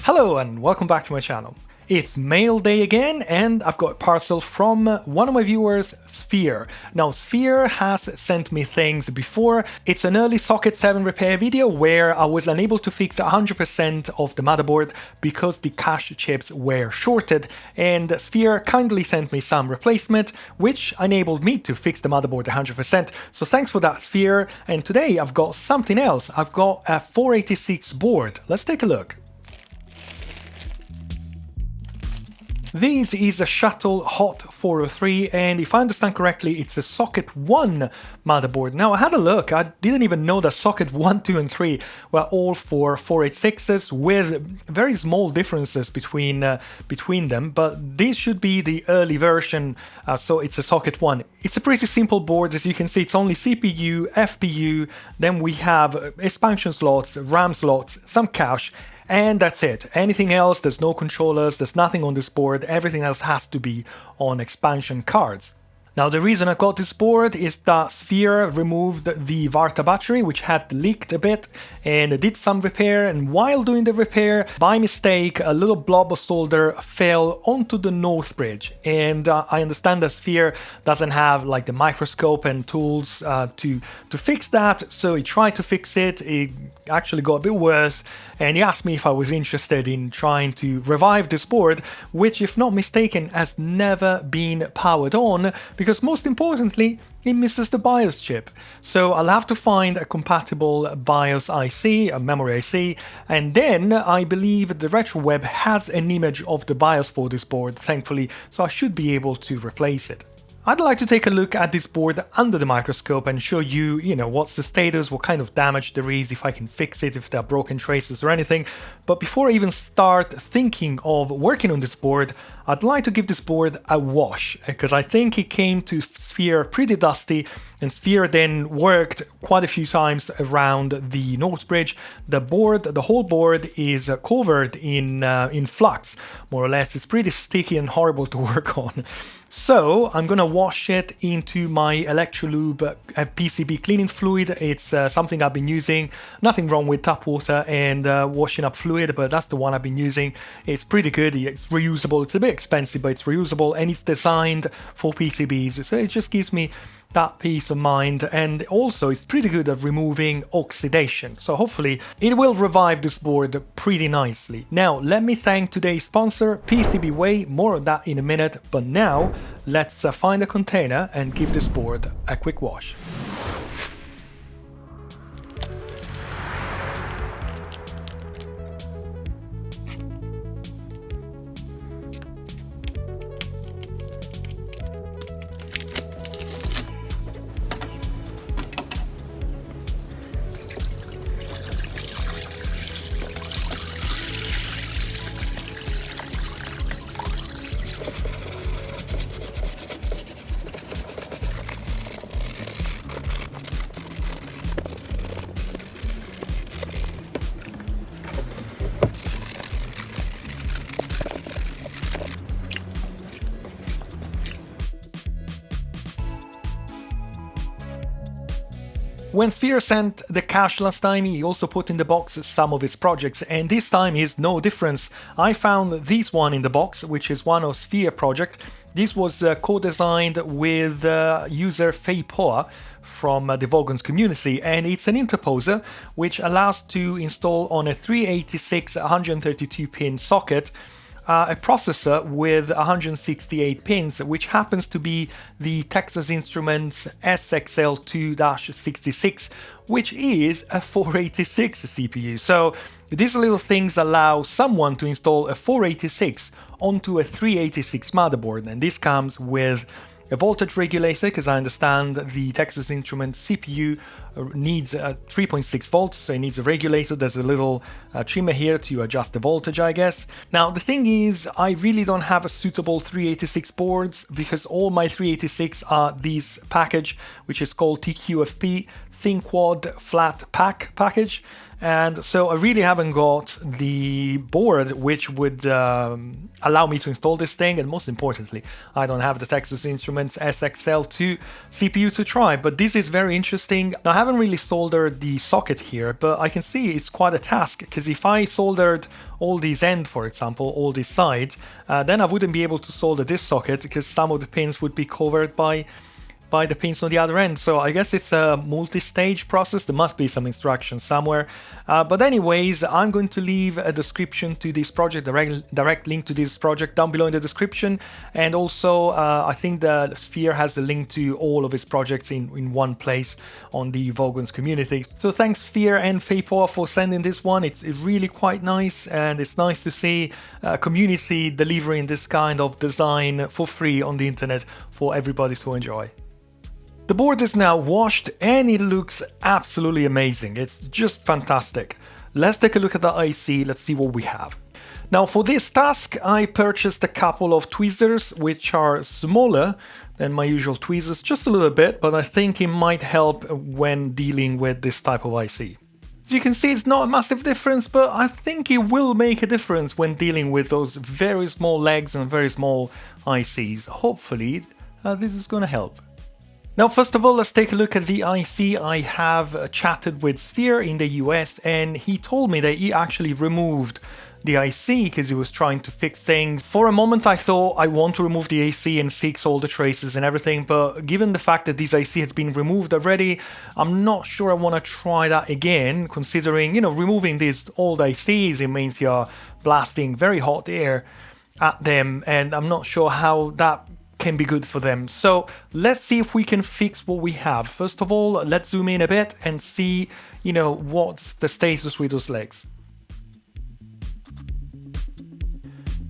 Hello and welcome back to my channel. It's mail day again and I've got a parcel from one of my viewers, Sphere. Now Sphere has sent me things before. It's an early Socket 7 repair video where I was unable to fix 100% of the motherboard because the cache chips were shorted, and Sphere kindly sent me some replacement which enabled me to fix the motherboard 100%. So thanks for that, Sphere. And today I've got something else. I've got a 486 board. Let's take a look. This is a Shuttle HOT-403, and if I understand correctly, it's a Socket 1 motherboard. Now, I had a look, I didn't even know that Socket 1, 2 and 3 were all for 486s, with very small differences between them, but this should be the early version, so it's a Socket 1. It's a pretty simple board, as you can see. It's only CPU, FPU, then we have expansion slots, RAM slots, some cache, and that's it. Anything else, there's no controllers, there's nothing on this board, everything else has to be on expansion cards. Now, the reason I got this board is that Sphere removed the Varta battery, which had leaked a bit, and did some repair, and while doing the repair, by mistake, a little blob of solder fell onto the Northbridge, and I understand that Sphere doesn't have like the microscope and tools to fix that, so he tried to fix it. It actually got a bit worse, and he asked me if I was interested in trying to revive this board, which, if not mistaken, has never been powered on, because most importantly, it misses the BIOS chip. So I'll have to find a compatible BIOS IC, a memory IC, and then I believe the RetroWeb has an image of the BIOS for this board, thankfully, so I should be able to replace it. I'd like to take a look at this board under the microscope and show you, what's the status, what kind of damage there is, if I can fix it, if there are broken traces or anything. But before I even start thinking of working on this board, I'd like to give this board a wash, because I think it came to Sphere pretty dusty, and Sphere then worked quite a few times around the Northbridge. The whole board is covered in flux, more or less. It's pretty sticky and horrible to work on. So I'm gonna wash it into my Electrolube PCB cleaning fluid. It's something I've been using. Nothing wrong with tap water and washing up fluid, but that's the one I've been using. It's pretty good. It's reusable. It's a bit expensive, but it's reusable, and it's designed for PCBs, so it just gives me that peace of mind, and also it's pretty good at removing oxidation, so hopefully it will revive this board pretty nicely. Now let me thank today's sponsor, PCBWay. More on that in a minute, but now let's find a container and give this board a quick wash. When Sphere sent the cache last time, he also put in the box some of his projects, and this time is no difference. I found this one in the box, which is one of Sphere project. This was co-designed with user Feipoa from the Vogons community, and it's an interposer which allows to install on a 386 132-pin socket a processor with 168 pins, which happens to be the Texas Instruments SXL2-66, which is a 486 CPU. So these little things allow someone to install a 486 onto a 386 motherboard, and this comes with a voltage regulator, because I understand the Texas Instruments CPU needs 3.6 volts, so it needs a regulator. There's a little trimmer here to adjust the voltage, I guess. Now, the thing is, I really don't have a suitable 386 boards, because all my 386 are this package, which is called TQFP thin quad flat package. And so I really haven't got the board which would allow me to install this thing, and most importantly, I don't have the Texas Instruments SXL2 CPU to try, but this is very interesting. Now, I haven't really soldered the socket here, but I can see it's quite a task, because if I soldered all these ends, for example, all these sides, then I wouldn't be able to solder this socket, because some of the pins would be covered by the pins on the other end. So I guess it's a multi-stage process. There must be some instructions somewhere. But anyways, I'm going to leave a description to this project, direct link to this project down below in the description. And also, I think the Sphere has the link to all of his projects in one place on the Vogons community. So thanks Sphere and Feipoa for sending this one. It's really quite nice, and it's nice to see a community delivering this kind of design for free on the internet for everybody to enjoy. The board is now washed and it looks absolutely amazing. It's just fantastic. Let's take a look at the IC, let's see what we have. Now for this task I purchased a couple of tweezers which are smaller than my usual tweezers, just a little bit, but I think it might help when dealing with this type of IC. As you can see, it's not a massive difference, but I think it will make a difference when dealing with those very small legs and very small ICs. Hopefully this is going to help. Now, first of all, let's take a look at the IC. I have chatted with Sphere in the US, and he told me that he actually removed the IC because he was trying to fix things. For a moment, I thought I want to remove the AC and fix all the traces and everything, but given the fact that this IC has been removed already, I'm not sure I want to try that again, considering, removing these old ICs, it means you're blasting very hot air at them, and I'm not sure how that can be good for them. So let's see if we can fix what we have. First of all, let's zoom in a bit and see, what's the status with those legs.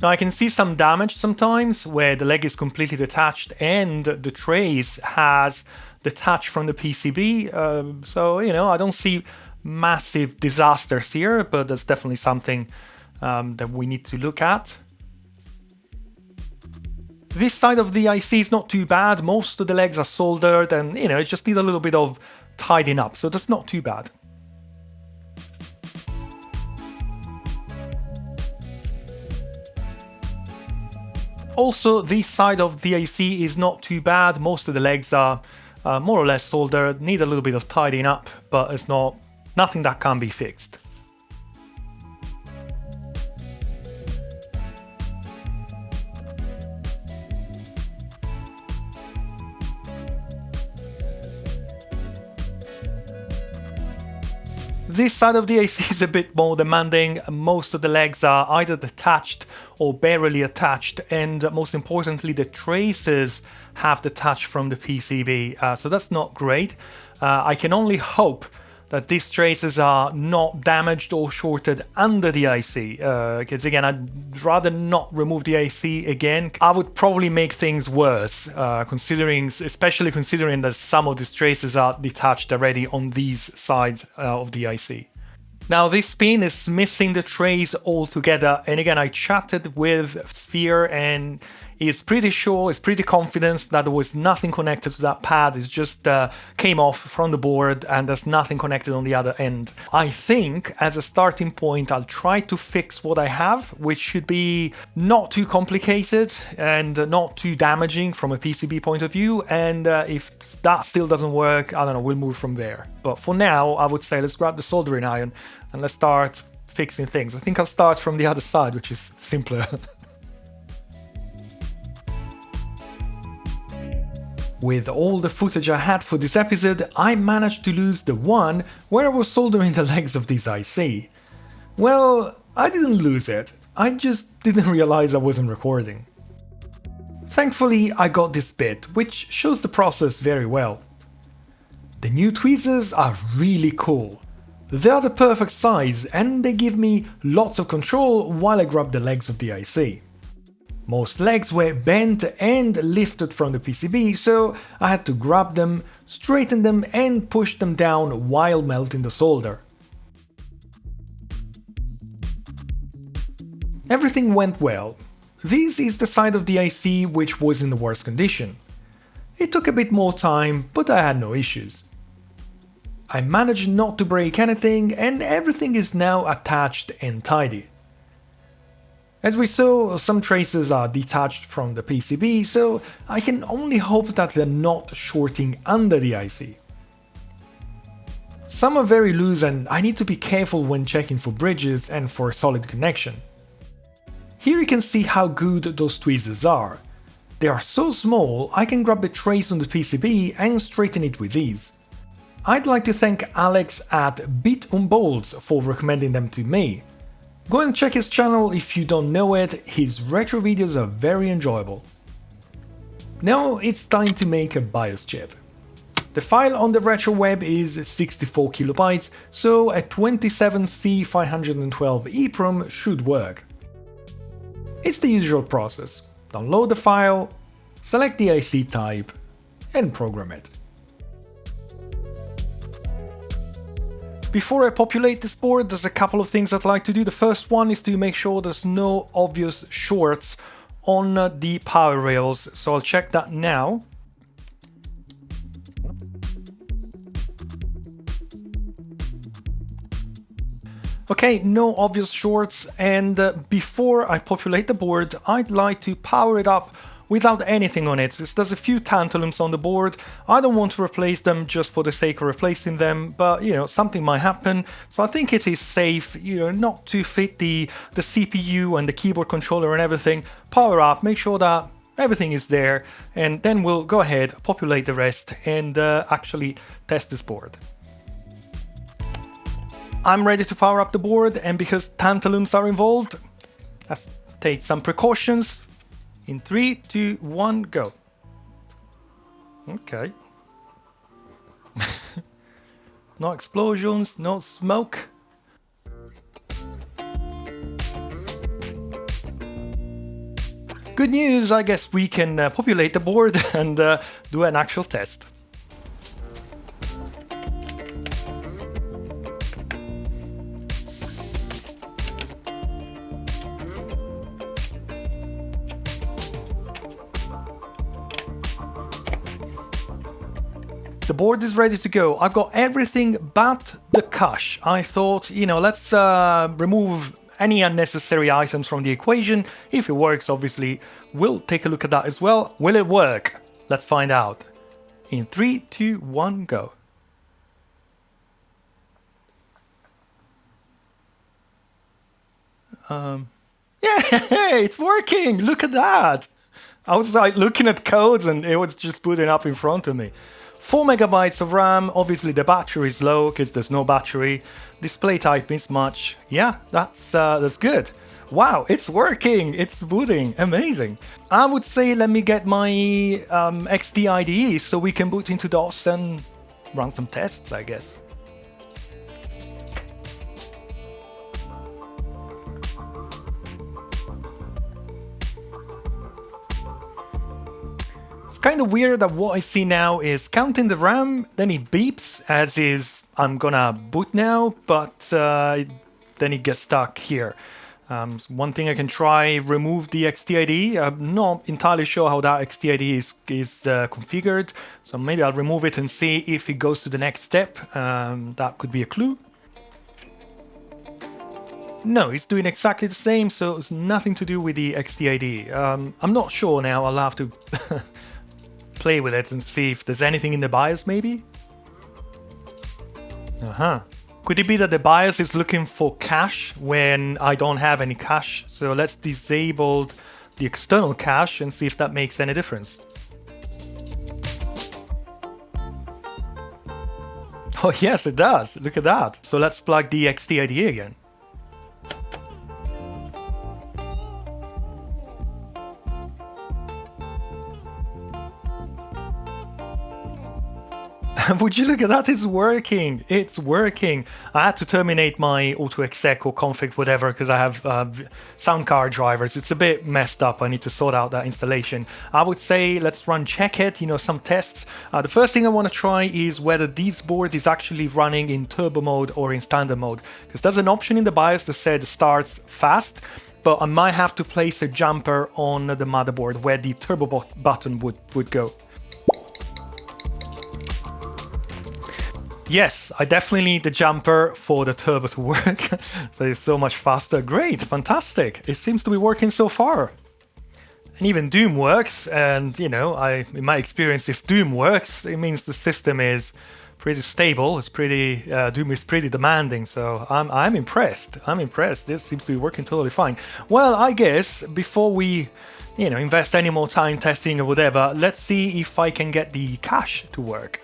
Now I can see some damage sometimes where the leg is completely detached and the trace has detached from the PCB. So, I don't see massive disasters here, but that's definitely something that we need to look at. This side of the IC is not too bad. Most of the legs are soldered and, it just needs a little bit of tidying up, so that's not too bad. Also, this side of the IC is not too bad. Most of the legs are more or less soldered, need a little bit of tidying up, but it's nothing that can be fixed. This side of the IC is a bit more demanding. Most of the legs are either detached or barely attached, and most importantly, the traces have detached from the PCB, so that's not great. I can only hope that these traces are not damaged or shorted under the IC, because again, I'd rather not remove the IC again. I would probably make things worse, especially considering that some of these traces are detached already on these sides of the IC. Now this pin is missing the trace altogether, and again I chatted with Sphere and he's pretty sure, he's pretty confident that there was nothing connected to that pad. It just came off from the board and there's nothing connected on the other end. I think as a starting point I'll try to fix what I have, which should be not too complicated and not too damaging from a PCB point of view, and if that still doesn't work, I don't know, we'll move from there. But for now I would say let's grab the soldering iron and let's start fixing things. I think I'll start from the other side, which is simpler. With all the footage I had for this episode, I managed to lose the one where I was soldering the legs of this IC. Well, I didn't lose it, I just didn't realize I wasn't recording. Thankfully, I got this bit, which shows the process very well. The new tweezers are really cool. They are the perfect size and they give me lots of control while I grab the legs of the IC. Most legs were bent and lifted from the PCB, so I had to grab them, straighten them and push them down while melting the solder. Everything went well. This is the side of the IC which was in the worst condition. It took a bit more time, but I had no issues. I managed not to break anything, and everything is now attached and tidy. As we saw, some traces are detached from the PCB, so I can only hope that they're not shorting under the IC. Some are very loose and I need to be careful when checking for bridges and for a solid connection. Here you can see how good those tweezers are. They are so small, I can grab the trace on the PCB and straighten it with ease. I'd like to thank Alex at Bit on Bolts for recommending them to me. Go and check his channel if you don't know it, his retro videos are very enjoyable. Now it's time to make a BIOS chip. The file on the retro web is 64 kilobytes, so a 27C512 EEPROM should work. It's the usual process. Download the file, select the IC type, and program it. Before I populate this board, there's a couple of things I'd like to do. The first one is to make sure there's no obvious shorts on the power rails, so I'll check that now. Okay, no obvious shorts, and before I populate the board, I'd like to power it up without anything on it. There's a few tantalums on the board. I don't want to replace them just for the sake of replacing them, but you know, something might happen. So I think it is safe, you know, not to fit the CPU and the keyboard controller and everything. Power up, make sure that everything is there, and then we'll go ahead, populate the rest, and actually test this board. I'm ready to power up the board, and because tantalums are involved, let's take some precautions. In 3, 2, 1, go. Okay. No explosions, no smoke. Good news, I guess we can populate the board and do an actual test. The board is ready to go. I've got everything but the cache. I thought, you know, let's remove any unnecessary items from the equation. If it works, obviously, we'll take a look at that as well. Will it work? Let's find out. In 3, 2, 1, go. Yeah, it's working! Look at that! I was like looking at codes and it was just putting up in front of me. 4 megabytes of RAM, obviously the battery is low because there's no battery. Display type is much. Yeah, that's good. Wow, it's working, it's booting, amazing. I would say let me get my XD IDE so we can boot into DOS and run some tests, I guess. Kind of weird that what I see now is counting the RAM, then it beeps as is I'm gonna boot now, but then it gets stuck here. One thing I can try, remove the XTID. I'm not entirely sure how that XTID is configured, so maybe I'll remove it and see if it goes to the next step. That could be a clue. No, it's doing exactly the same, so it's nothing to do with the XTID. I'm not sure now, I'll have to play with it and see if there's anything in the BIOS maybe? Could it be that the BIOS is looking for cache when I don't have any cache? So let's disable the external cache and see if that makes any difference. Oh yes, it does. Look at that. So let's plug the XTID again. Would you look at that? It's working. It's working. I had to terminate my AutoExec or config whatever because I have sound card drivers. It's a bit messed up. I need to sort out that installation. I would say let's run checkit, you know, some tests. The first thing I want to try is whether this board is actually running in turbo mode or in standard mode, because there's an option in the BIOS that said starts fast, but I might have to place a jumper on the motherboard where the turbo button would go. Yes, I definitely need the jumper for the turbo to work, so it's so much faster. Great, fantastic. It seems to be working so far. And even Doom works, and you know, in my experience, if Doom works, it means the system is pretty stable. It's pretty Doom is pretty demanding, so I'm impressed. I'm impressed. This seems to be working totally fine. Well, I guess before we, you know, invest any more time testing or whatever, let's see if I can get the cache to work.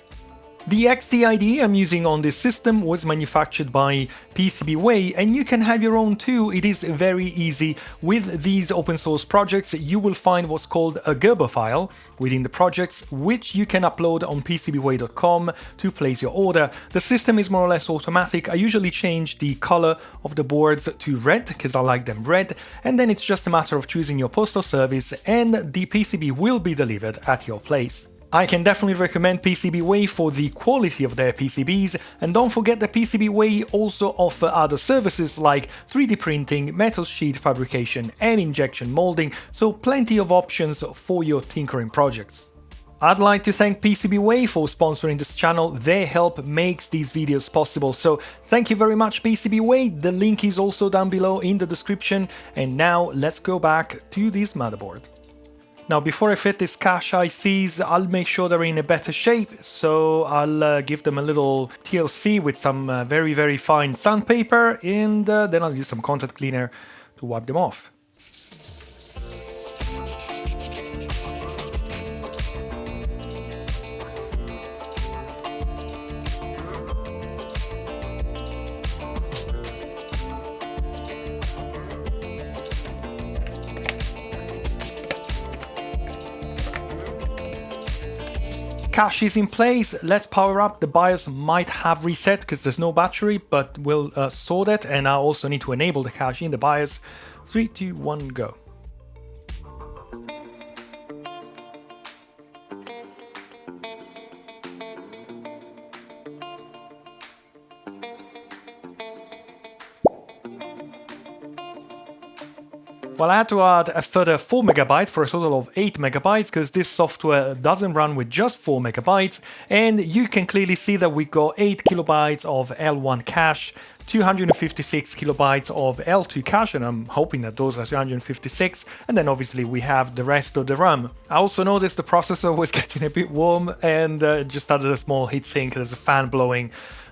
The XT-ID I'm using on this system was manufactured by PCBWay, and you can have your own too. It is very easy. With these open source projects, you will find what's called a Gerber file within the projects, which you can upload on PCBWay.com to place your order. The system is more or less automatic. I usually change the color of the boards to red because I like them red, and then it's just a matter of choosing your postal service and the PCB will be delivered at your place. I can definitely recommend PCBWay for the quality of their PCBs, and don't forget that PCBWay also offer other services like 3D printing, metal sheet fabrication and injection molding, so plenty of options for your tinkering projects. I'd like to thank PCBWay for sponsoring this channel. Their help makes these videos possible, so thank you very much PCBWay. The link is also down below in the description, and now let's go back to this motherboard. Now, before I fit these cache ICs, I'll make sure they're in a better shape, so I'll give them a little TLC with some very, very fine sandpaper, and then I'll use some contact cleaner to wipe them off. Cache is in place, let's power up. The BIOS might have reset because there's no battery, but we'll sort it, and I also need to enable the cache in the BIOS. 3, 2, 1, go. Well, I had to add a further 4 MB for a total of 8 MB because this software doesn't run with just 4 MB, and you can clearly see that we got 8 KB of L1 cache, 256 KB of L2 cache, and I'm hoping that those are 256, and then obviously we have the rest of the RAM. I also noticed the processor was getting a bit warm, and just added a small heatsink. There's a fan blowing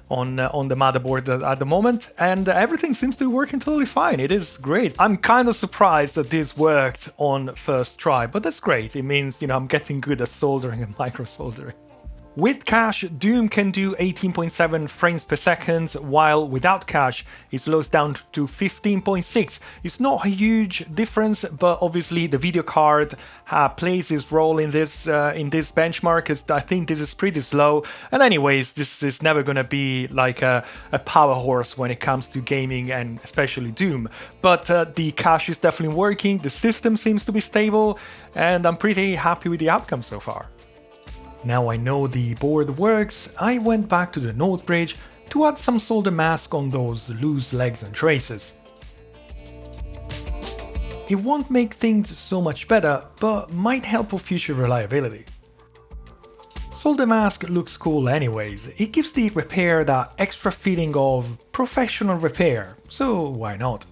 on the motherboard at the moment, and everything seems to be working totally fine. It is great. I'm kind of surprised that this worked on first try, but that's great. It means, you know, I'm getting good at soldering and micro soldering. With cache, Doom can do 18.7 frames per second, while without cache, it slows down to 15.6. It's not a huge difference, but obviously the video card plays its role in this benchmark, because I think this is pretty slow. And anyways, this is never going to be like a power horse when it comes to gaming, and especially Doom. But the cache is definitely working, the system seems to be stable, and I'm pretty happy with the outcome so far. Now I know the board works, I went back to the Northbridge to add some solder mask on those loose legs and traces. It won't make things so much better, but might help for future reliability. Solder mask looks cool anyways, it gives the repair that extra feeling of professional repair, so why not?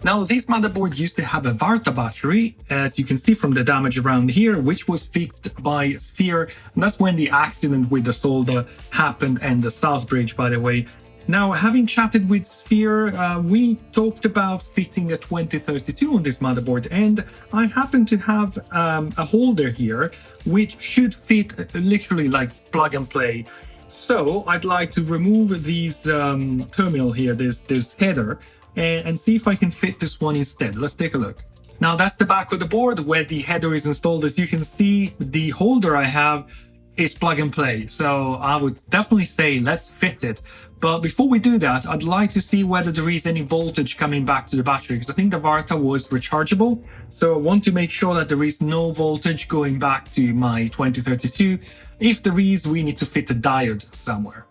Now, this motherboard used to have a Varta battery, as you can see from the damage around here, which was fixed by Sphere, and that's when the accident with the solder happened, and the Southbridge, by the way. Now, having chatted with Sphere, we talked about fitting a 2032 on this motherboard, and I happen to have a holder here, which should fit literally like plug and play. So I'd like to remove these terminal here, this header, and see if I can fit this one instead. Let's take a look. Now that's the back of the board where the header is installed. As you can see, the holder I have is plug and play. So I would definitely say let's fit it. But before we do that, I'd like to see whether there is any voltage coming back to the battery, because I think the Varta was rechargeable. So I want to make sure that there is no voltage going back to my 2032. If there is, we need to fit a diode somewhere.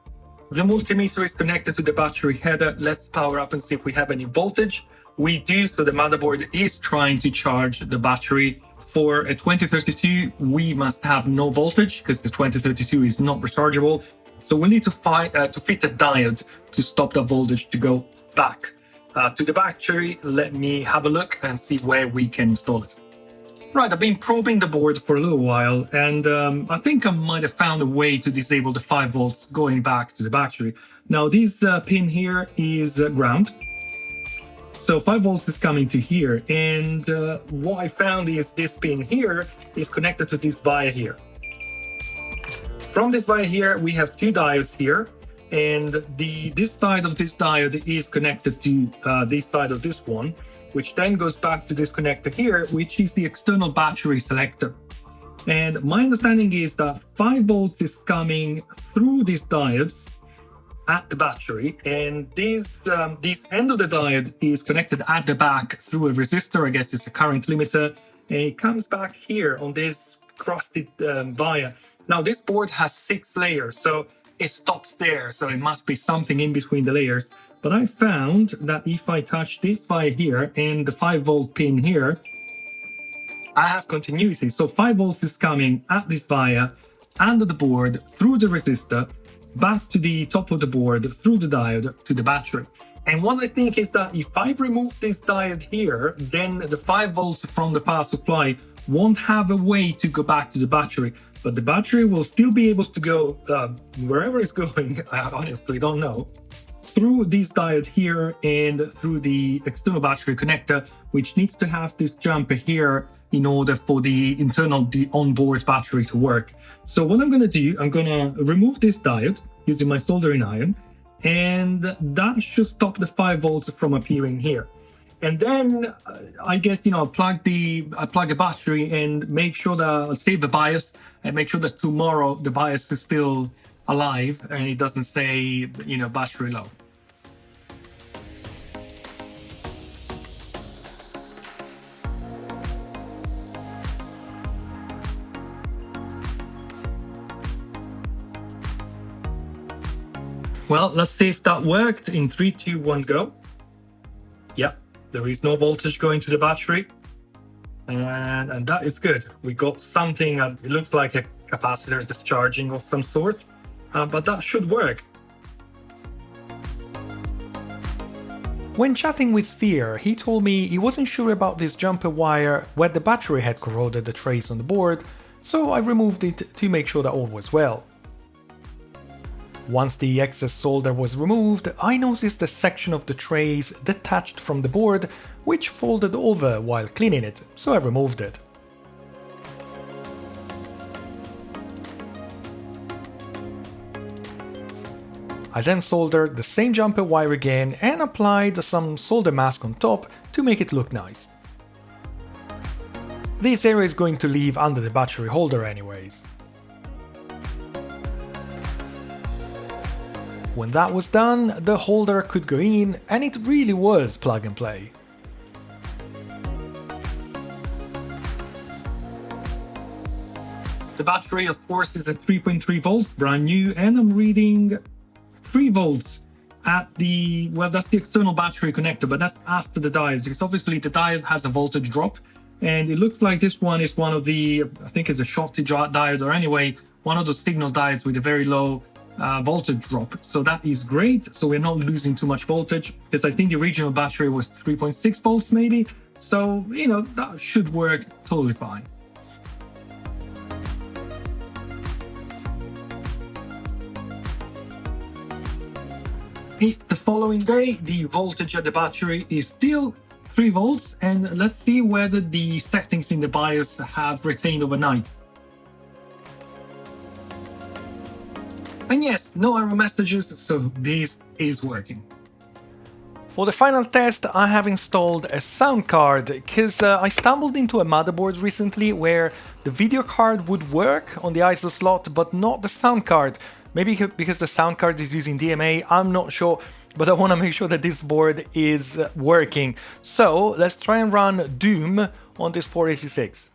The multimeter is connected to the battery header. Let's power up and see if we have any voltage. We do, so the motherboard is trying to charge the battery. For a 2032, we must have no voltage because the 2032 is not rechargeable. So we need to fit a diode to stop the voltage to go back to the battery. Let me have a look and see where we can install it. Right, I've been probing the board for a little while, and I think I might have found a way to disable the 5 volts going back to the battery. Now, this pin here is ground. So 5 volts is coming to here, and what I found is this pin here is connected to this via here. From this via here, we have 2 diodes here, and this side of this diode is connected to this side of this one, which then goes back to this connector here, which is the external battery selector. And my understanding is that 5 volts is coming through these diodes at the battery, and this end of the diode is connected at the back through a resistor. I guess it's a current limiter, and it comes back here on this crusted via. Now, this board has 6 layers, so it stops there. So it must be something in between the layers. But I found that if I touch this via here and the 5 volt pin here, I have continuity. So 5 volts is coming at this via, under the board, through the resistor, back to the top of the board, through the diode, to the battery. And what I think is that if I remove this diode here, then the 5 volts from the power supply won't have a way to go back to the battery. But the battery will still be able to go wherever it's going, I honestly don't know, through this diode here and through the external battery connector, which needs to have this jumper here in order for the onboard battery to work. So what I'm going to do, I'm going to remove this diode using my soldering iron, and that should stop the 5 volts from appearing here. And then I guess, I plug a battery and make sure that save the bias and make sure that tomorrow the bias is still alive and it doesn't say, battery low. Well, let's see if that worked. In 3, 2, 1, go. Yeah, there is no voltage going to the battery. And that is good. We got something, it looks like a capacitor discharging of some sort, but that should work. When chatting with Sphere, he told me he wasn't sure about this jumper wire where the battery had corroded the trace on the board, so I removed it to make sure that all was well. Once the excess solder was removed, I noticed a section of the trace detached from the board, which folded over while cleaning it, so I removed it. I then soldered the same jumper wire again and applied some solder mask on top to make it look nice. This area is going to leave under the battery holder anyways. When that was done, the holder could go in, and it really was plug and play. The battery, of course, is at 3.3 volts, brand new, and I'm reading 3 volts at that's the external battery connector, but that's after the diode, because obviously the diode has a voltage drop, and it looks like this one is one of the, I think it's a Shuttle diode, or anyway, one of those signal diodes with a very low voltage drop. So that is great. So we're not losing too much voltage, because I think the original battery was 3.6 volts maybe. So, that should work totally fine. It's the following day. The voltage at the battery is still 3 volts, and let's see whether the settings in the BIOS have retained overnight. And yes, no error messages, so this is working. For the final test, I have installed a sound card, because I stumbled into a motherboard recently where the video card would work on the ISO slot, but not the sound card. Maybe because the sound card is using DMA, I'm not sure, but I want to make sure that this board is working. So let's try and run Doom on this 486.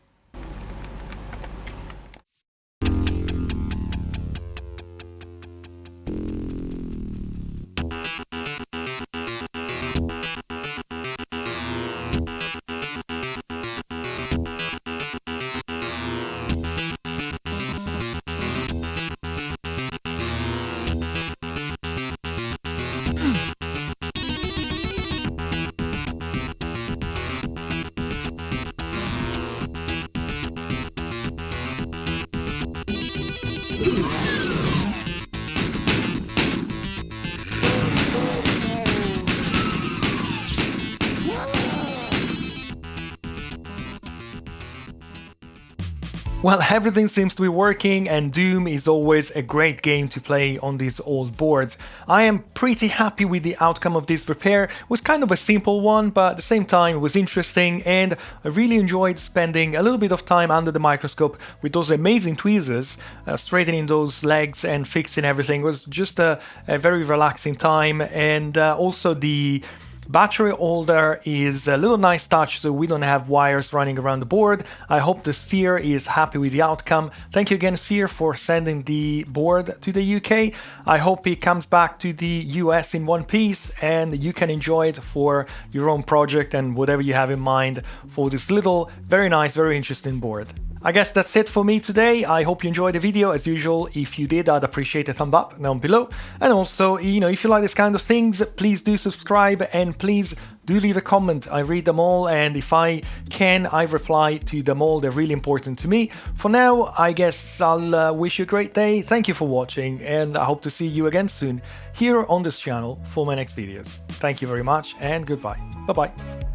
Well, everything seems to be working, and Doom is always a great game to play on these old boards. I am pretty happy with the outcome of this repair. It was kind of a simple one, but at the same time it was interesting, and I really enjoyed spending a little bit of time under the microscope with those amazing tweezers, straightening those legs and fixing everything. It was just a very relaxing time, and also the battery holder is a little nice touch, so we don't have wires running around the board. I hope the Sphere is happy with the outcome. Thank you again, Sphere, for sending the board to the UK. I hope it comes back to the US in one piece and you can enjoy it for your own project and whatever you have in mind for this little, very nice, very interesting board. I guess that's it for me today. I hope you enjoyed the video. As usual, if you did, I'd appreciate a thumb up down below. And also, if you like this kind of things, please do subscribe and please do leave a comment. I read them all, and if I can, I reply to them all. They're really important to me. For now, I guess I'll wish you a great day. Thank you for watching, and I hope to see you again soon here on this channel for my next videos. Thank you very much, and goodbye. Bye-bye.